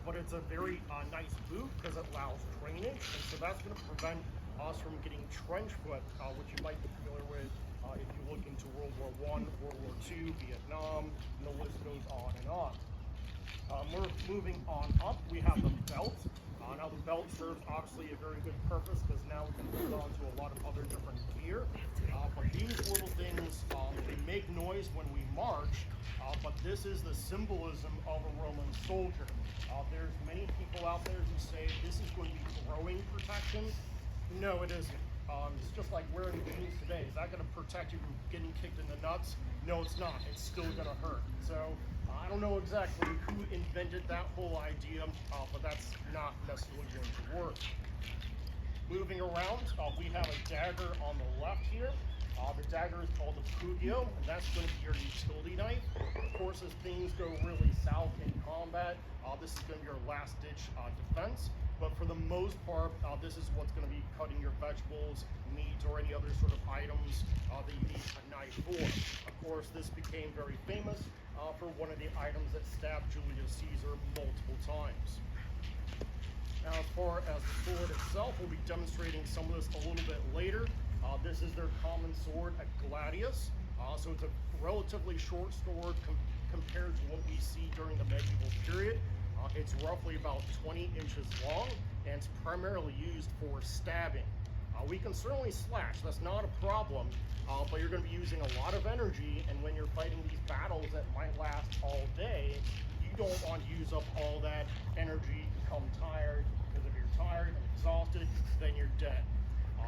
but it's a very nice boot because it allows drainage, and so that's going to prevent us from getting trench foot, which you might be familiar with if you look into World War I, World War II, Vietnam, and the list goes on and on. We're moving on up. We have the belt. Now the belt serves obviously a very good purpose because now we can hold on to a lot of other different gear. But these little things, they make noise when we march, but this is the symbolism of a Roman soldier. There's many people out there who say this is going to be growing protection. No, it isn't. It's just like wearing jeans today. Is that going to protect you from getting kicked in the nuts? No, it's not. It's still going to hurt. So I don't know exactly who invented that whole idea, but that's not necessarily going to work. Moving around, we have a dagger on the left here. The dagger is called the Pugio, and that's going to be your utility knife. Of course, as things go really south in combat, this is going to be your last-ditch defense. But for the most part, this is what's going to be cutting your vegetables, meat, or any other sort of items that you need a knife for. Of course, this became very famous for one of the items that stabbed Julius Caesar multiple times. Now, as far as the sword itself, we'll be demonstrating some of this a little bit later. This is their common sword, a gladius. So it's a relatively short sword compared to what we see during the medieval period. It's roughly about 20 inches long, and it's primarily used for stabbing. We can certainly slash, that's not a problem, but you're going to be using a lot of energy, and when you're fighting these battles that might last all day, you don't want to use up all that energy, become tired, because if you're tired and exhausted, then you're dead.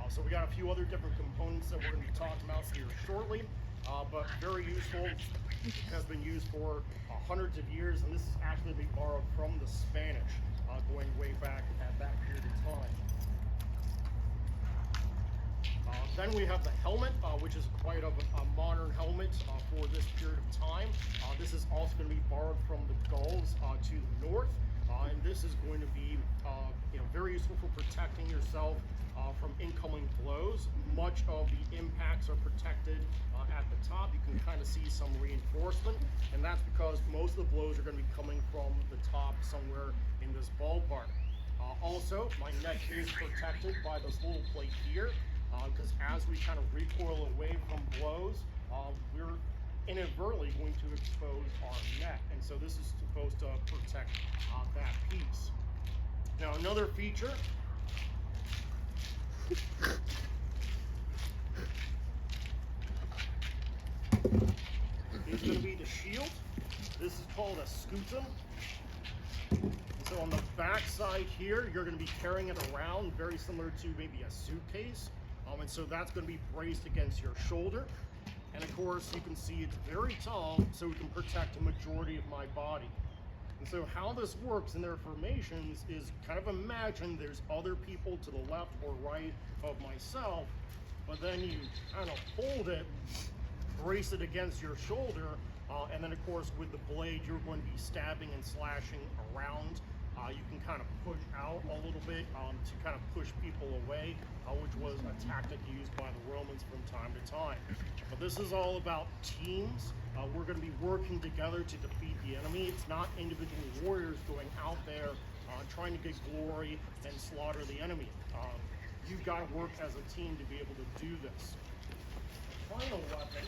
So we got a few other different components that we're going to be talking about here shortly, but very useful. Has been used for hundreds of years, and this is actually borrowed from the Spanish, going way back at that period of time. Then we have the helmet, which is quite a modern helmet for this period of time. This is also going to be borrowed from the Gauls to the north, and this is going to be very useful for protecting yourself from incoming blows. Much of the impacts are protected at the top. You can kind of see some reinforcement, and that's because most of the blows are going to be coming from the top somewhere in this ballpark. Also, my neck is protected by this little plate here, because as we kind of recoil away from blows, we're inadvertently going to expose our neck, and so this is supposed to protect that piece. Now, another feature is going to be the shield. This is called a scutum. So on the back side here, you're going to be carrying it around, very similar to maybe a suitcase. And so that's going to be braced against your shoulder. And of course, you can see it's very tall, so it can protect a majority of my body. And so how this works in their formations is kind of imagine there's other people to the left or right of myself, but then you kind of hold it, brace it against your shoulder, and then of course with the blade you're going to be stabbing and slashing around. You can kind of push out a little bit to kind of push people away, which was a tactic used by the Romans from time to time. But this is all about teams. We're going to be working together to defeat the enemy. It's not individual warriors going out there trying to get glory and slaughter the enemy. You've got to work as a team to be able to do this. The final weapon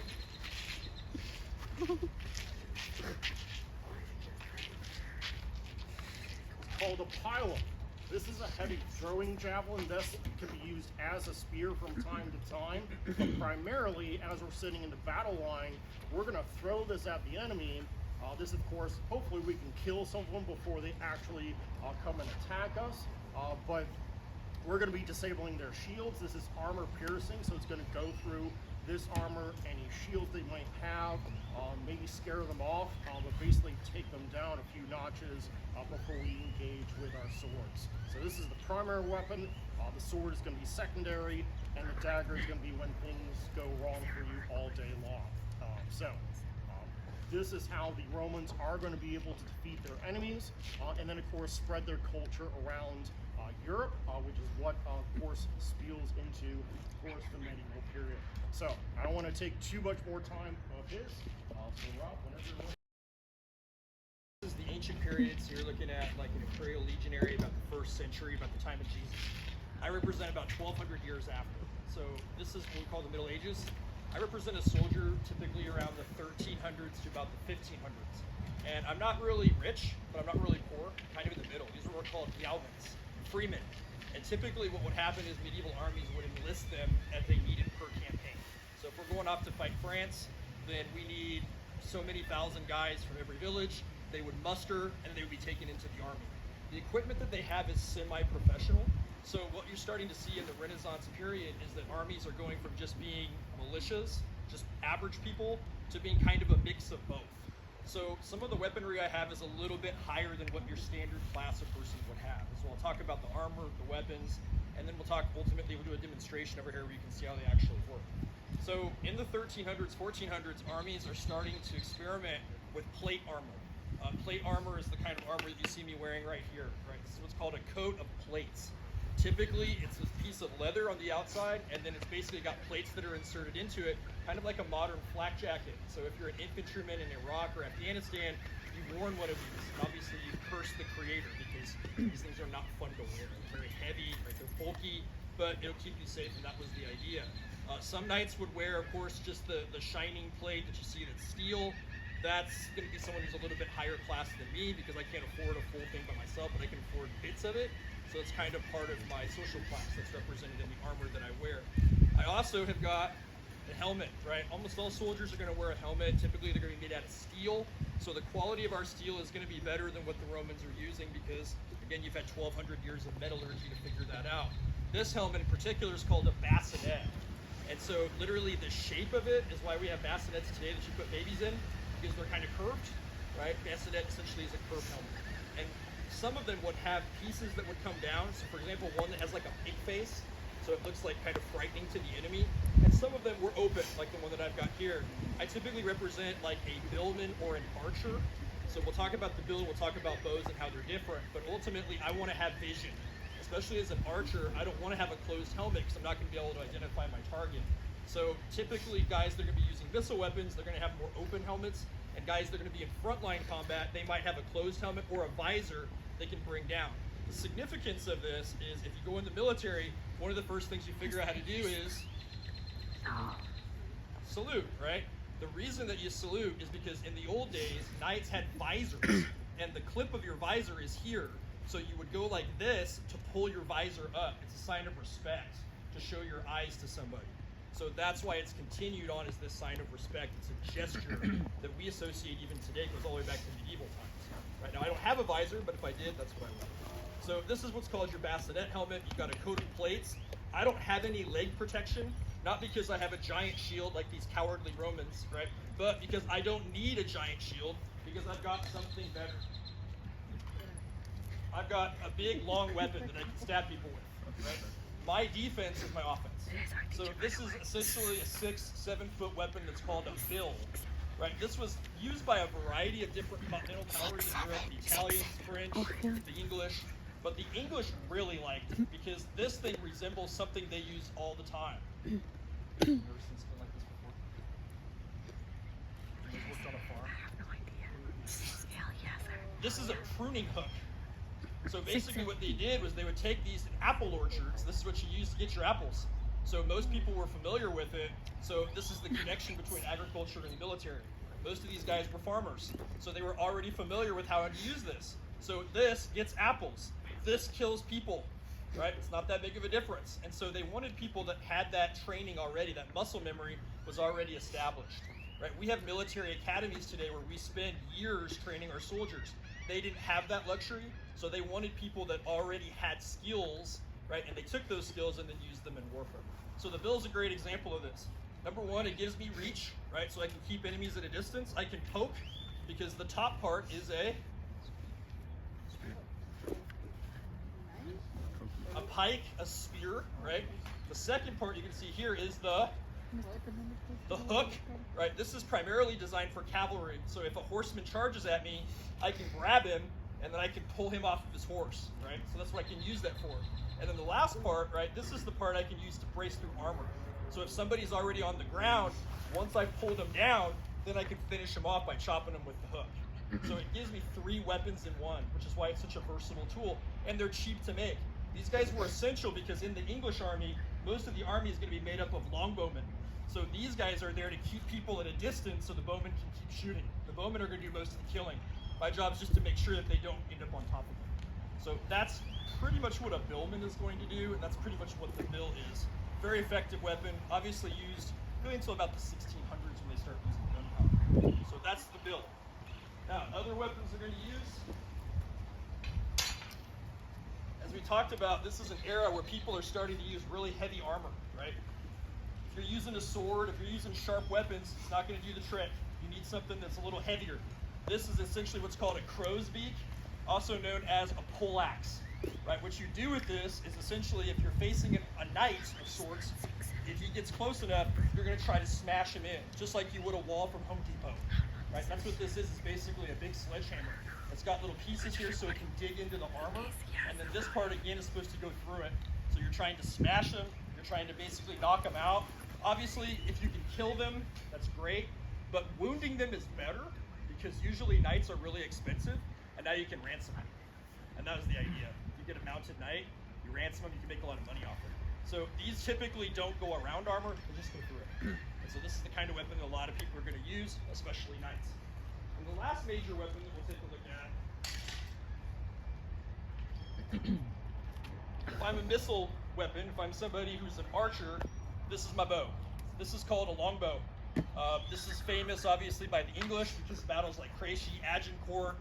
called a pilum. This is a heavy throwing javelin. This can be used as a spear from time to time, but primarily as we're sitting in the battle line, we're going to throw this at the enemy. This, of course, hopefully we can kill someone before they actually come and attack us, but we're going to be disabling their shields. This is armor piercing, so it's going to go through this armor, any shields they might have, maybe scare them off, but basically take them down a few notches before we engage with our swords. So this is the primary weapon, the sword is going to be secondary, and the dagger is going to be when things go wrong for you all day long. This is how the Romans are going to be able to defeat their enemies, and then of course spread their culture around Europe, which is what of course spills into, of course, the medieval period. So I don't want to take too much more time of his. So Rob, whenever you're ready. This is the ancient period, so you're looking at like an imperial Imperial Legionary about the 1st century, about the time of Jesus. I represent about 1,200 years after. So this is what we call the Middle Ages. I represent a soldier typically around the 1300s to about the 1500s. And I'm not really rich, but I'm not really poor, kind of in the middle. These are what are called yeomen, freemen. And typically what would happen is medieval armies would enlist them as they needed per campaign. So if we're going off to fight France, then we need so many thousand guys from every village. They would muster and they would be taken into the army. The equipment that they have is semi-professional. So what you're starting to see in the Renaissance period is that armies are going from just being militias, just average people, to being kind of a mix of both. So some of the weaponry I have is a little bit higher than what your standard class of person would have. So I'll talk about the armor, the weapons, and then we'll talk ultimately, we'll do a demonstration over here where you can see how they actually work. So in the 1300s, 1400s, armies are starting to experiment with plate armor. Plate armor is the kind of armor that you see me wearing right here, right? This is what's called a coat of plates. Typically, it's this piece of leather on the outside, and then it's basically got plates that are inserted into it, kind of like a modern flak jacket. So if you're an infantryman in Iraq or Afghanistan, you've worn one of these. Obviously, you curse the creator because these things are not fun to wear. They're very heavy, right? They're bulky, but it'll keep you safe, and that was the idea. Some knights would wear, of course, just the shining plate that you see that's steel. That's going to be someone who's a little bit higher class than me because I can't afford a full thing by myself, but I can afford bits of it. So it's kind of part of my social class that's represented in the armor that I wear. I also have got the helmet, right? Almost all soldiers are going to wear a helmet. Typically, they're going to be made out of steel. So the quality of our steel is going to be better than what the Romans are using because, again, you've had 1,200 years of metallurgy to figure that out. This helmet in particular is called a bassinet. And so literally the shape of it is why we have bassinets today that you put babies in because they're kind of curved, right? Bassinet essentially is a curved helmet. And some of them would have pieces that would come down. So for example, one that has like a pig face, so it looks like kind of frightening to the enemy. And some of them were open, like the one that I've got here. I typically represent like a billman or an archer. So we'll talk about the bill, we'll talk about bows and how they're different, but ultimately I want to have vision. Especially as an archer, I don't want to have a closed helmet because I'm not going to be able to identify my target. So typically guys that are going to be using missile weapons, they're going to have more open helmets, and guys that are going to be in frontline combat, they might have a closed helmet or a visor they can bring down. The significance of this is if you go in the military, one of the first things you figure out how to do is salute, right? The reason that you salute is because in the old days, knights had visors, and the clip of your visor is here. So you would go like this to pull your visor up. It's a sign of respect to show your eyes to somebody. So that's why it's continued on as this sign of respect. It's a gesture that we associate even today. It goes all the way back to medieval times. Right now I don't have a visor, but if I did, that's what I would. So this is what's called your bassinet helmet. You've got a coat of plates. I don't have any leg protection, not because I have a giant shield like these cowardly Romans, right? But because I don't need a giant shield because I've got something better. I've got a big, long weapon that I can stab people with, right? My defense is my offense. So this is essentially a 6-7 foot weapon that's called a bill, right? This was used by a variety of different continental powers in Europe, the Italians, French, the English, but the English really liked it because this thing resembles something they use all the time. You've never seen something like this before? You guys worked on a farm? I have no idea. Hell yes. This is a pruning hook. So basically what they did was they would take these apple orchards. This is what you use to get your apples. So most people were familiar with it. So this is the connection between agriculture and the military. Most of these guys were farmers. So they were already familiar with how to use this. So this gets apples. This kills people, right? It's not that big of a difference. And so they wanted people that had that training already, that muscle memory was already established, right? We have military academies today where we spend years training our soldiers. They didn't have that luxury, so they wanted people that already had skills, right? And they took those skills and then used them in warfare. So the bill is a great example of this. Number one, it gives me reach, right? So I can keep enemies at a distance. I can poke because the top part is a pike, a spear, right? The second part you can see here is the hook, right? This is primarily designed for cavalry. So if a horseman charges at me, I can grab him and then I can pull him off of his horse, right? So that's what I can use that for. And then the last part, right? This is the part I can use to brace through armor. So if somebody's already on the ground, once I've pulled him down, then I can finish him off by chopping him with the hook. So it gives me 3 weapons in one, which is why it's such a versatile tool, and they're cheap to make. These guys were essential because in the English army, most of the army is going to be made up of longbowmen. So these guys are there to keep people at a distance so the bowmen can keep shooting. The bowmen are going to do most of the killing. My job is just to make sure that they don't end up on top of them. So that's pretty much what a billman is going to do, and that's pretty much what the bill is. Very effective weapon, obviously used really until about the 1600s when they start using gunpowder. So that's the bill. Now, other weapons they're going to use. As we talked about, this is an era where people are starting to use really heavy armor, right? If you're using a sword, if you're using sharp weapons, it's not going to do the trick. You need something that's a little heavier. This is essentially what's called a crow's beak, also known as a poleaxe, right? What you do with this is essentially if you're facing a knight of sorts, if he gets close enough, you're going to try to smash him in, just like you would a wall from Home Depot, right? That's what this is basically a big sledgehammer. It's got little pieces here so it can dig into the armor, and then this part again is supposed to go through it. So you're trying to smash them, you're trying to basically knock them out. Obviously, if you can kill them, that's great, but wounding them is better because usually knights are really expensive, and now you can ransom them. And that was the idea. You get a mounted knight, you ransom them, you can make a lot of money off it. So these typically don't go around armor, they just go through it. And so this is the kind of weapon that a lot of people are going to use, especially knights. And the last major weapon that we'll take a look at, if I'm a missile weapon, if I'm somebody who's an archer, this is my bow. This is called a longbow. This is famous, obviously, by the English because battles like Crécy, Agincourt,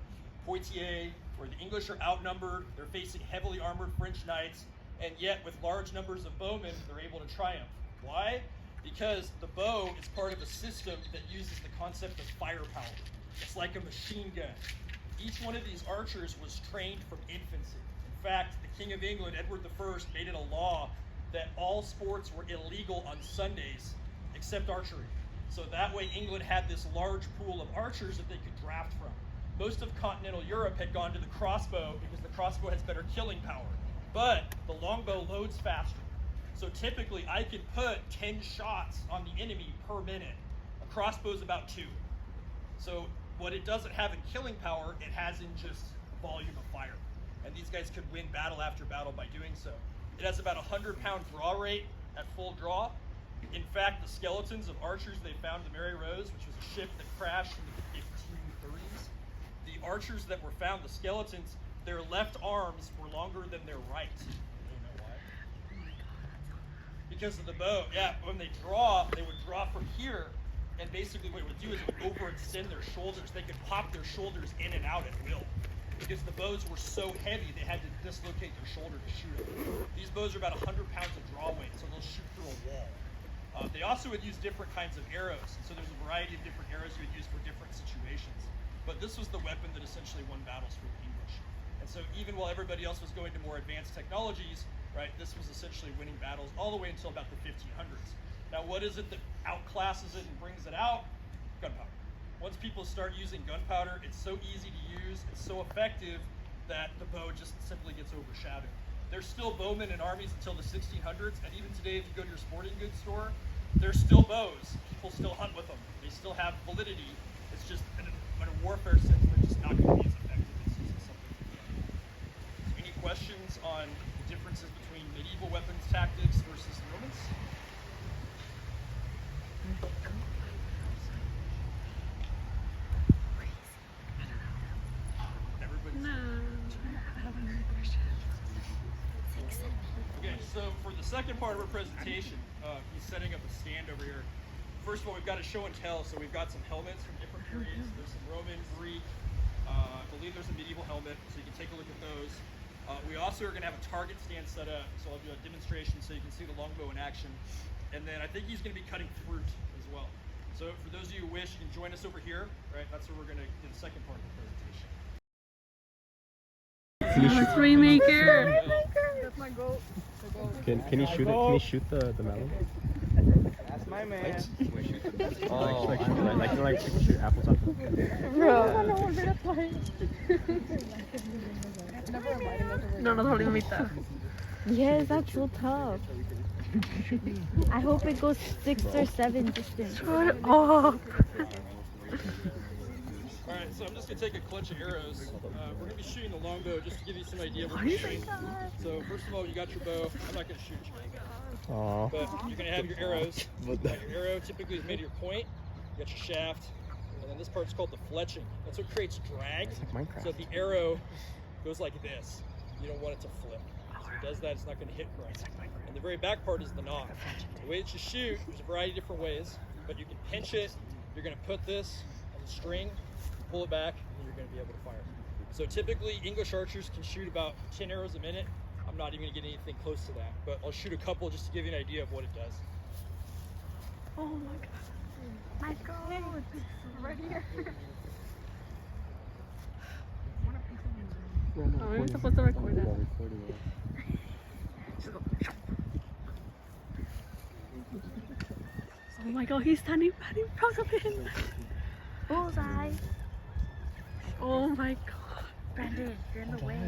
Poitiers, where the English are outnumbered, they're facing heavily armored French knights, and yet with large numbers of bowmen, they're able to triumph. Why? Because the bow is part of a system that uses the concept of firepower. It's like a machine gun. Each one of these archers was trained from infancy. In fact, the King of England, Edward I, made it a law that all sports were illegal on Sundays except archery. So that way England had this large pool of archers that they could draft from. Most of continental Europe had gone to the crossbow because the crossbow has better killing power. But the longbow loads faster. So typically I can put 10 shots on the enemy per minute. A crossbow is about 2. So what it doesn't have in killing power, it has in just volume of fire. And these guys could win battle after battle by doing so. It has about a 100-pound draw rate at full draw. In fact, the skeletons of archers they found in the Mary Rose, which was a ship that crashed in the 1530s, the archers that were found, the skeletons, their left arms were longer than their right. Do you know why? Because of the bow. Yeah, when they would draw from here, and basically what it would do is it would overextend their shoulders. They could pop their shoulders in and out at will. Because the bows were so heavy, they had to dislocate their shoulder to shoot them. These bows are about 100 pounds of draw weight, so they'll shoot through a wall. They also would use different kinds of arrows. So there's a variety of different arrows you would use for different situations. But this was the weapon that essentially won battles for the English. And so even while everybody else was going to more advanced technologies, right, this was essentially winning battles all the way until about the 1500s. Now what is it that outclasses it and brings it out? Gunpowder. Once people start using gunpowder, it's so easy to use, it's so effective that the bow just simply gets overshadowed. There's still bowmen in armies until the 1600s, and even today if you go to your sporting goods store, there's still bows. People still hunt with them. They still have validity. It's just in a warfare sense, they're just not going to be as effective as using something like that. So any questions on the differences between medieval weapons tactics versus the Romans? Okay, so for the second part of our presentation, he's setting up a stand over here. First of all, we've got a show and tell, so we've got some helmets from different periods. There's some Roman, Greek, I believe there's a medieval helmet, so you can take a look at those. We also are going to have a target stand set up, so I'll do a demonstration so you can see the longbow in action. And then I think he's going to be cutting fruit as well. So for those of you who wish, you can join us over here, right? That's where we're going to do the second part of the presentation. Ramaker. That's my goat. Can you shoot it? Can you shoot the melon? That's my man. Oh, like shoot apples off of Bro. No nos volvimos a mitad. Yes, that's so tough. I hope it goes 6 or 7 distance. Shut up. Alright, So I'm just gonna take a clutch of arrows. We're gonna be shooting the longbow just to give you some idea of what we're shooting. So first of all, you got your bow. I'm not gonna shoot you, Aw. but you're gonna have your arrows. Your arrow typically is made of your point. You got your shaft, and then this part's called the fletching. That's what creates drag. It's like Minecraft. So if the arrow goes like this, you don't want it to flip. So if it does that, it's not gonna hit right. And the very back part is the knob. The way that you shoot, there's a variety of different ways, but you can pinch it. You're gonna put this on the string, pull it back, and you're going to be able to fire. So typically English archers can shoot about 10 arrows a minute. I'm not even going to get anything close to that, but I'll shoot a couple just to give you an idea of what it does. Oh my god. My god. Right here. Oh, we were supposed to record that. Oh my god, he's standing right in front of him. Bullseye. Oh my god. Brandon, you're in the way.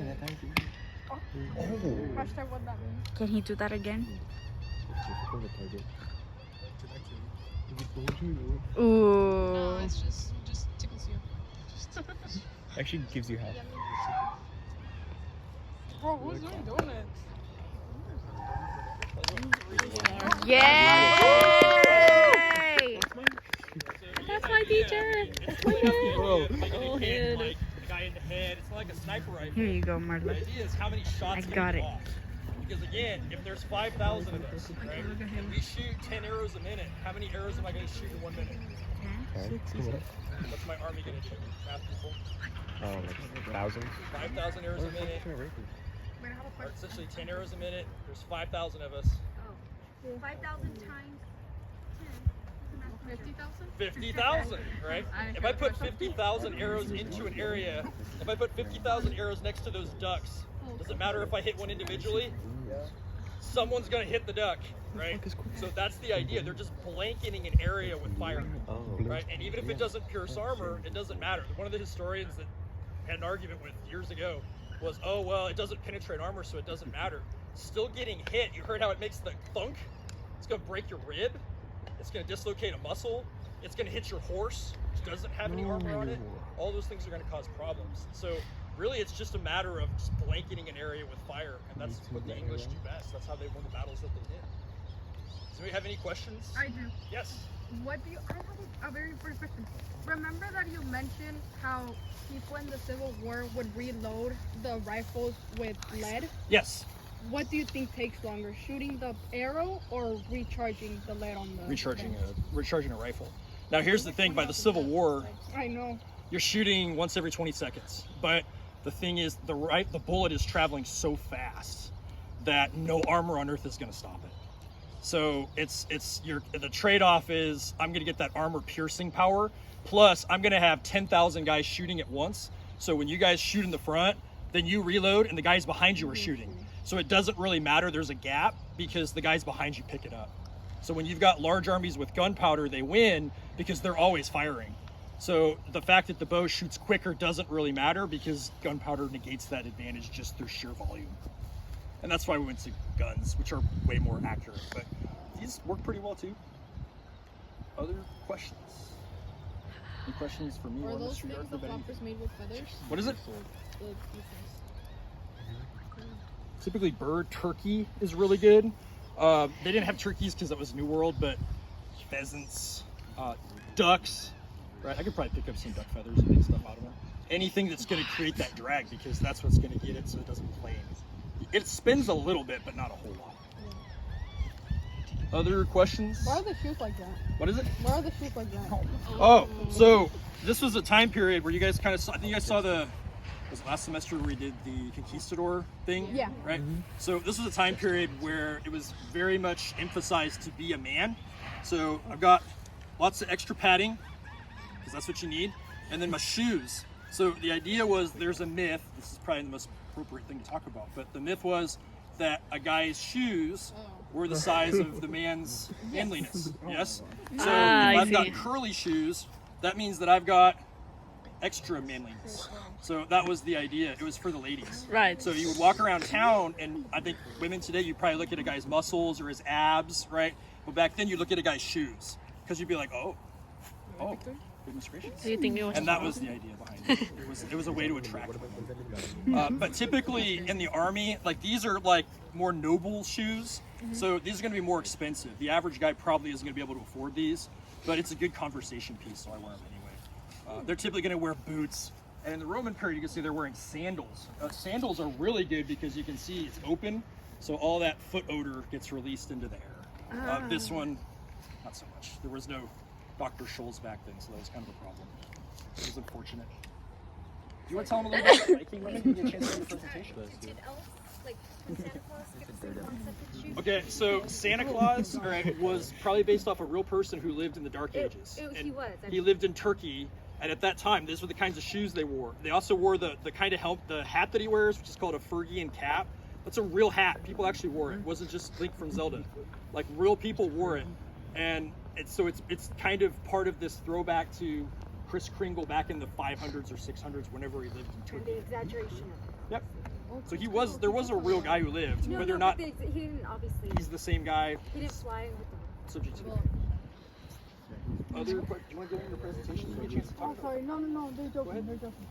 Hashtag what that means. Can he do that again? Ooh. It's just tickles you. Actually gives you half. Bro, who's doing donuts? Yay! That's my teacher. That's my dad. Oh, head. like the guy in the head. It's not like a sniper rifle. Here you go, The Marla. idea is how many shots I can got you it. off. Because again, if there's 5,000 of us, right, and we shoot 10 arrows a minute, how many arrows am I going to shoot in 1 minute? What's my army going to do? Math people? Like thousands. 5,000 arrows a minute. Or essentially 10 arrows a minute. There's 5,000 of us. 5,000 times 50,000? 50,000, right? If I put 50,000 arrows into an area, if I put 50,000 arrows next to those ducks, does it matter if I hit one individually? Someone's gonna hit the duck, right? So that's the idea. They're just blanketing an area with fire, right? And even if it doesn't pierce armor, it doesn't matter. One of the historians that had an argument with years ago was, oh, well, it doesn't penetrate armor, so it doesn't matter. Still getting hit, you heard how it makes the thunk? It's gonna break your rib. It's going to dislocate a muscle. It's going to hit your horse, which doesn't have any armor on it. All those things are going to cause problems. So really, it's just a matter of just blanketing an area with fire, and that's what the English do best. That's how they won the battles that they did. Does anybody have any questions? I do. Yes. What do you? I have a very first question. Remember that you mentioned how people in the Civil War would reload the rifles with lead? Yes. What do you think takes longer, shooting the arrow or recharging the lead on the? Recharging a rifle. Now here's the thing: by the Civil War, I know. you're shooting once every 20 seconds. But the thing is, the bullet is traveling so fast that no armor on Earth is going to stop it. So the trade-off is I'm going to get that armor piercing power, plus I'm going to have 10,000 guys shooting at once. So when you guys shoot in the front, then you reload and the guys behind you are shooting. So it doesn't really matter there's a gap because the guys behind you pick it up. So when you've got large armies with gunpowder, they win because they're always firing. So the fact that the bow shoots quicker doesn't really matter because gunpowder negates that advantage just through sheer volume. And that's why we went to guns, which are way more accurate. But these work pretty well too. Other questions? Any questions for me Are or those Mr. things Yark the about anything? floppers made with feathers? What is it? The things. Typically bird turkey is really good. They didn't have turkeys because that was New World, but pheasants, ducks, right? I could probably pick up some duck feathers and make stuff out of them. Anything that's going to create that drag because that's what's going to get it so it doesn't plane. It spins a little bit, but not a whole lot. Other questions? Why are the shoes like that? What is it? Why are the shoes like that? Oh, so this was a time period where you guys kind of saw, I think you guys saw was it last semester where we did the conquistador thing? Yeah. Right? So this was a time period where it was very much emphasized to be a man. So I've got lots of extra padding, because that's what you need. And then my shoes. So the idea was there's a myth, this is probably the most appropriate thing to talk about, but the myth was that a guy's shoes were the size of the man's manliness. Yes? So if I've got curly shoes, that means that I've got extra manliness. So that was the idea. It was for the ladies. Right. So you would walk around town, and I think women today, you probably look at a guy's muscles or his abs, right? But back then, you look at a guy's shoes, because you'd be like, oh, Goodness gracious. Do you think it was And that was the idea behind it. It was a way to attract women. But typically in the army, like these are like more noble shoes. So these are going to be more expensive. The average guy probably isn't going to be able to afford these, but it's a good conversation piece, so I wear them anyway. They're typically going to wear boots. And in the Roman period, you can see they're wearing sandals. Sandals are really good because you can see it's open, so all that foot odor gets released into the air. This one, not so much. There was no Dr. Scholl's back then, so that was kind of a problem. It was unfortunate. Do you want to tell them a little bit about Viking women? Give me a chance to do the presentation. Did elves, like, when Santa Claus give us their concept of shoes? Okay, so Santa Claus, all right, was probably based off a real person who lived in the Dark Ages. He was. He lived in Turkey, and at that time, these were the kinds of shoes they wore. They also wore the kind of the hat that he wears, which is called a Phrygian cap. That's a real hat. People actually wore it. It wasn't just Link from Zelda. Like real people wore it, and it's kind of part of this throwback to Kris Kringle back in the 500s or 600s, whenever he lived in And Turkey. the exaggeration of it. Yep. So there was a real guy who lived, whether or not He didn't, obviously. he's the same guy. He didn't fly with the Subject to other. Do you want to go into your presentation? Give me a chance to talk about it. No, they're Go ahead. joking.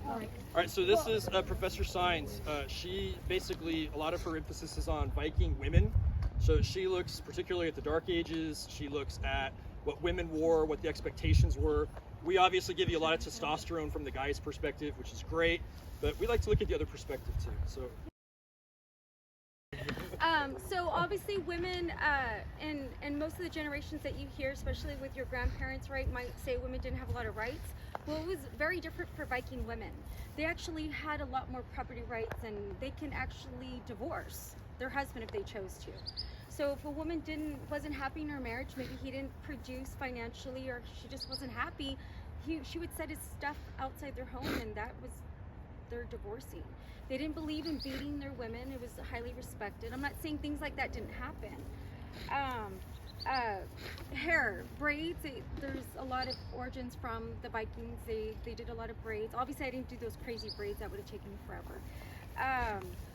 All right, so this is Professor Sines. She basically, a lot of her emphasis is on Viking women. So she looks particularly at the Dark Ages. She looks at what women wore, what the expectations were. We obviously give you a lot of testosterone from the guy's perspective, which is great, but we like to look at the other perspective too. So. So obviously women, and most of the generations that you hear, especially with your grandparents, right, might say women didn't have a lot of rights. Well, it was very different for Viking women. They actually had a lot more property rights, and they can actually divorce their husband if they chose to. So if a woman wasn't happy in her marriage, maybe he didn't produce financially, or she just wasn't happy, she would set his stuff outside their home, and that was their divorcing. They didn't believe in beating their women. It was highly respected. I'm not saying things like that didn't happen. Hair, braids, there's a lot of origins from the Vikings. They did a lot of braids. Obviously, I didn't do those crazy braids. That would have taken me forever.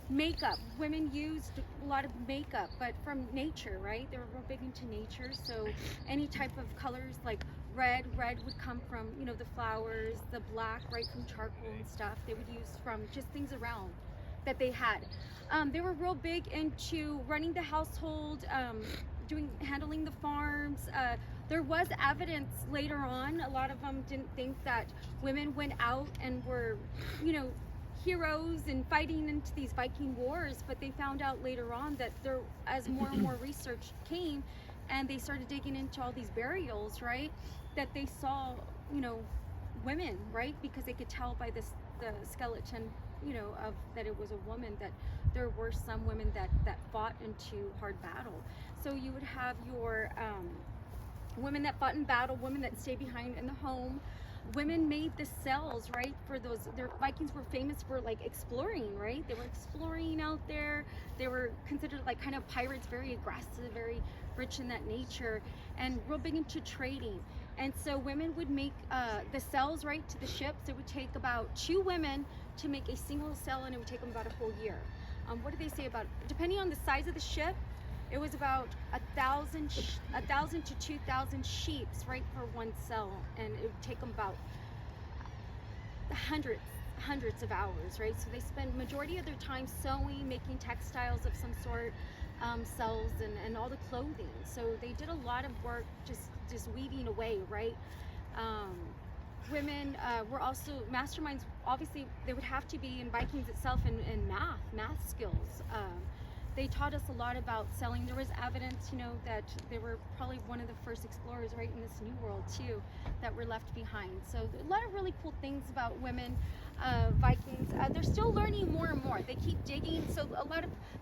Makeup. Women used a lot of makeup, but from nature, right? They were real big into nature. So any type of colors like red would come from, the flowers, the black, right, from charcoal and stuff. They would use from just things around that they had. They were real big into running the household, handling the farms. There was evidence later on. A lot of them didn't think that women went out and were, heroes and fighting into these Viking wars, but they found out later on that as more and more research came and they started digging into all these burials, right, that they saw, women, right, because they could tell by the skeleton, of that it was a woman, that there were some women that fought into hard battle. So you would have your women that fought in battle, women that stayed behind in the home. Women made the cells, right, for those. Their Vikings were famous for like exploring, right? They were exploring out there. They were considered like kind of pirates, very aggressive, very rich in that nature, and real big into trading. And so women would make the cells, right, to the ships. It would take about 2 women to make a single cell, and it would take them about a whole year. What do they say about, depending on the size of the ship, it was about 1,000 to 2,000 sheets, right, for one cell, and it would take them about hundreds of hours, right? So they spend majority of their time sewing, making textiles of some sort, cells, and all the clothing. So they did a lot of work just weaving away, right? Women were also masterminds. Obviously, they would have to be in Vikings itself in math skills. They taught us a lot about selling. There was evidence, that they were probably one of the first explorers, right, in this new world too, that were left behind. So a lot of really cool things about women, Vikings. They're still learning more and more. They keep digging. So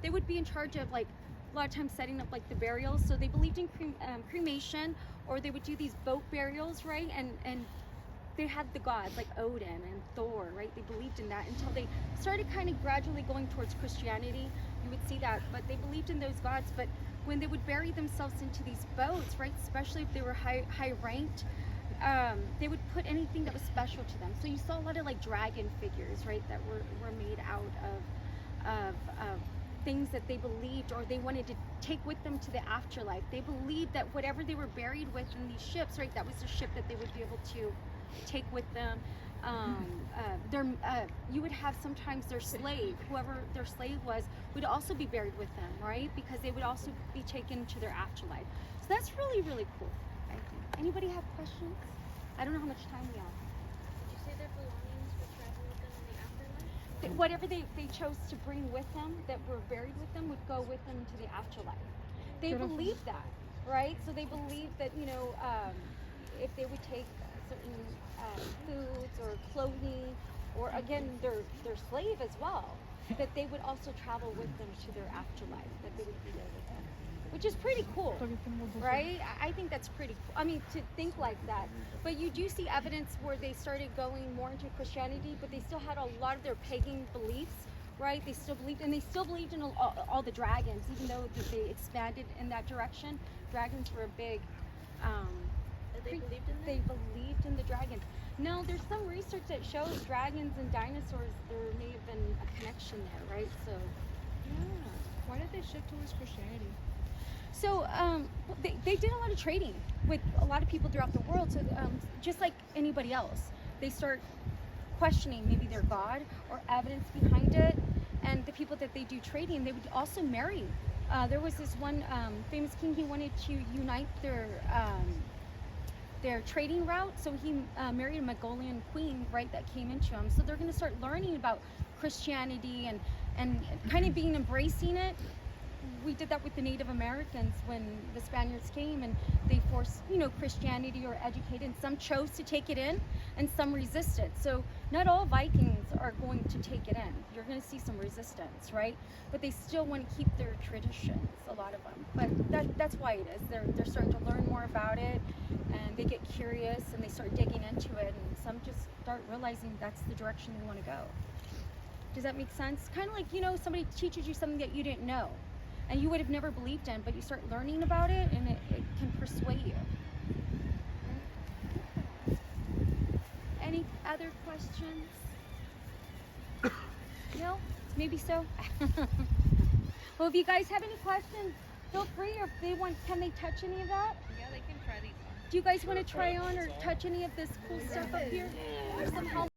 they would be in charge of like a lot of times setting up like the burials. So they believed in cremation, or they would do these boat burials, right? And they had the gods like Odin and Thor, right? They believed in that until they started kind of gradually going towards Christianity. You would see that, but they believed in those gods. But when they would bury themselves into these boats, right, especially if they were high ranked, they would put anything that was special to them. So you saw a lot of like dragon figures, right, that were made out of things that they believed or they wanted to take with them to the afterlife. They believed that whatever they were buried with in these ships, right, that was the ship that they would be able to take with them. You would have sometimes their slave, whoever their slave was, would also be buried with them, right? Because they would also be taken to their afterlife. So that's really, really cool, I think. Anybody have questions? I don't know how much time we have. Did you say their belongings would travel with them in the afterlife? Whatever they chose to bring with them that were buried with them would go with them to the afterlife. They believed that, right? So they believed that, you know, if they would take certain foods or clothing, or again, their slave as well, that they would also travel with them to their afterlife, that they would be there with them. Which is pretty cool, right? I think that's pretty cool. I mean, to think like that. But you do see evidence where they started going more into Christianity, but they still had a lot of their pagan beliefs, right? They still believed, and they still believed in all the dragons, even though that they expanded in that direction. Dragons were a big, They believed in them? they believed in the dragons. No, there's some research that shows dragons and dinosaurs, there may have been a connection there, right? So, yeah. Why did they shift towards Christianity? So they did a lot of trading with a lot of people throughout the world. So just like anybody else, they start questioning maybe their God or evidence behind it. And the people that they do trading, they would also marry. There was this one famous king. He wanted to unite their trading route. So he married a Mongolian queen, right, that came into him. So they're going to start learning about Christianity and kind of being embracing it. We did that with the Native Americans when the Spaniards came and they forced, you know, Christianity or educated, and some chose to take it in and some resisted. So not all Vikings are going to take it in. You're going to see some resistance, right? But they still want to keep their traditions, a lot of them. But that's why it is. They're starting to learn more about it, and they get curious and they start digging into it, and some just start realizing that's the direction they want to go. Does that make sense? Kind of like, you know, somebody teaches you something that you didn't know and you would have never believed in, but you start learning about it and it can persuade you. Any other questions? No? Maybe so? Well, if you guys have any questions, feel free, or if they want, can they touch any of that? Yeah, they can try these on. Do you guys want to try on or touch any of this cool stuff up here? Or some helmets?